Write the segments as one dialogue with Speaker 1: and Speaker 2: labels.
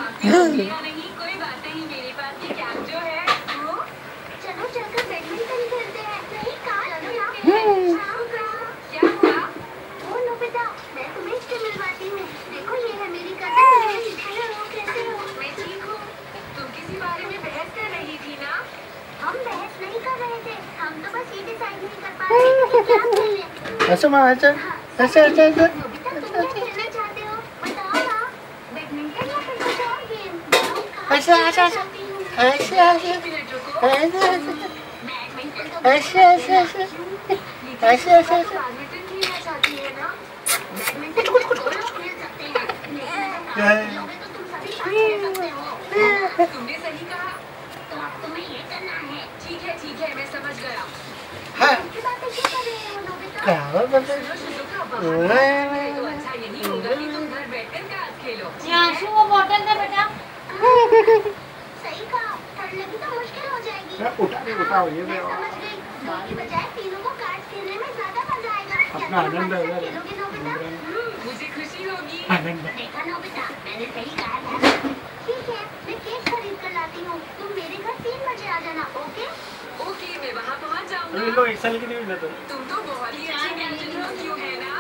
Speaker 1: नहीं कोई बात नहीं, मेरे पास ये कैप जो है वो चलो चलकर बैडमिंटन खेलते हैं। नहीं कहा क्या हुआ? वो नोबिता, मैं तुम्हें इससे मिलवाती हूँ। देखो ये है मेरी कजिन। कैसे हो? मैं ठीक हूँ। तुम किसी बारे में बहस कर रही थी ना? हम बहस नहीं कर रहे थे, हम तो बस ये डिसाइड नहीं कर पा रहे थे क्या खेलें।
Speaker 2: अच्छा
Speaker 1: नोबिता, तुम क्या खेलना चाहते हो? बताओ ना, बैडमिंटन या फिर कुछ और गेम? तुमने सही कहा, तो अब तुम्हें ये करना है। ठीक है, मैं समझ गया। तो अच्छा यही होगा कि तुम घर बैठकर कार्ड खेलो।
Speaker 3: वो बोतल दे बेटा।
Speaker 1: सही कहा, ठंड लगी तो मुश्किल हो जाएगी।
Speaker 2: उठाओ ये
Speaker 1: मैं समझ गई, दो की बजाय तीनों को कार्ड खेलने में ज्यादा मजा आएगा।
Speaker 2: अपना आनंद है।
Speaker 1: खेलोगे नोबिता?
Speaker 3: मुझे खुशी होगी।
Speaker 1: देखा नोबिता, मैंने सही कहा था। ठीक है, मैं केक खरीद कर लाती हूँ। तुम मेरे घर 3 बजे आ जाना। ओके,
Speaker 3: मैं वहाँ पहुँच जाऊँगा।
Speaker 2: लोग एक साल की नहीं मिला
Speaker 3: तुम तो बहुत ही अच्छी कैप्टन हो, क्यों है ना?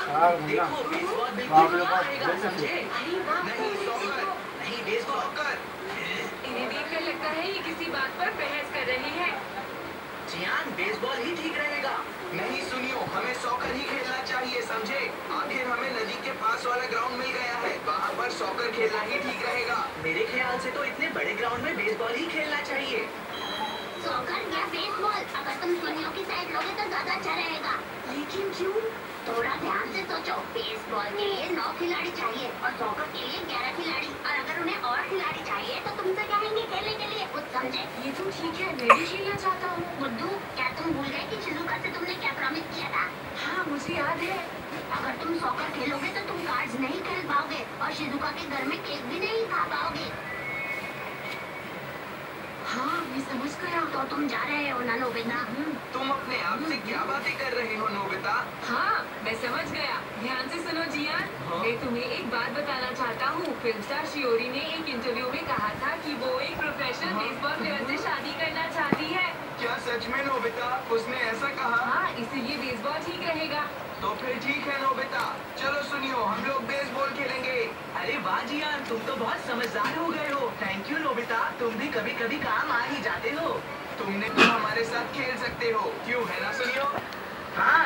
Speaker 3: इन्हें देखकर लगता है ये किसी बात पर बहस कर रहे हैं।
Speaker 4: जियान, बेसबॉल ही ठीक रहेगा। नहीं सुनियो, हमें सॉकर ही खेलना चाहिए, समझे? आखिर हमें नदी के पास वाला ग्राउंड मिल गया है, वहाँ पर सॉकर खेलना ही ठीक रहेगा। मेरे ख्याल से तो इतने बड़े ग्राउंड में बेसबॉल ही खेलना चाहिए।
Speaker 1: सॉकर या बेसबॉल, अगर तुम सुनियो की साइड लोगे तो ज्यादा अच्छा रहेगा। लेकिन क्यों? थोड़ा ध्यान से सोचो। बेसबॉल के लिए 9 खिलाड़ी चाहिए और सॉकर के लिए 11 खिलाड़ी, और अगर उन्हें और खिलाड़ी चाहिए तो तुमसे कहेंगे खेलने के लिए, कुछ समझे?
Speaker 3: ये तो ठीक है, मैं भी खेलना चाहता हूँ।
Speaker 1: बुद्धू, क्या तुम भूल गए कि शिजुका से तुमने क्या प्रॉमिस किया था?
Speaker 3: हाँ, मुझे याद है।
Speaker 1: अगर तुम सॉकर खेलोगे तो तुम कार्ड्स नहीं खेल पाओगे और शिजुका के घर में केक भी नहीं खा पाओगे।
Speaker 3: हाँ, मैं समझ गया।
Speaker 1: तो तुम जा रहे हो ना नोबिता?
Speaker 4: तुम अपने आप से क्या बातें कर रहे हो नोबिता?
Speaker 3: हाँ, मैं समझ गया। ध्यान से सुनो जियान। मैं तुम्हें एक बात बताना चाहता हूँ। फिल्म स्टार शियोरी ने एक इंटरव्यू में कहा था कि वो एक प्रोफेशनल बेसबॉल प्लेयर से शादी करना चाहती है।
Speaker 4: क्या सच में नोबिता? उसने ऐसा कहा?
Speaker 3: हाँ, इसीलिए बेसबॉल ठीक रहेगा।
Speaker 4: तो फिर ठीक है नोबिता, चलो सुनियो, हम लोग बेसबॉल खेलेंगे। अरे वाह जियान, तुम तो बहुत समझदार हो गए हो। थैंक यू नोबिता, तुम भी कभी कभी काम आ ही जाते हो। तुम हमारे साथ खेल सकते हो, क्यों है ना सुनियो? हाँ।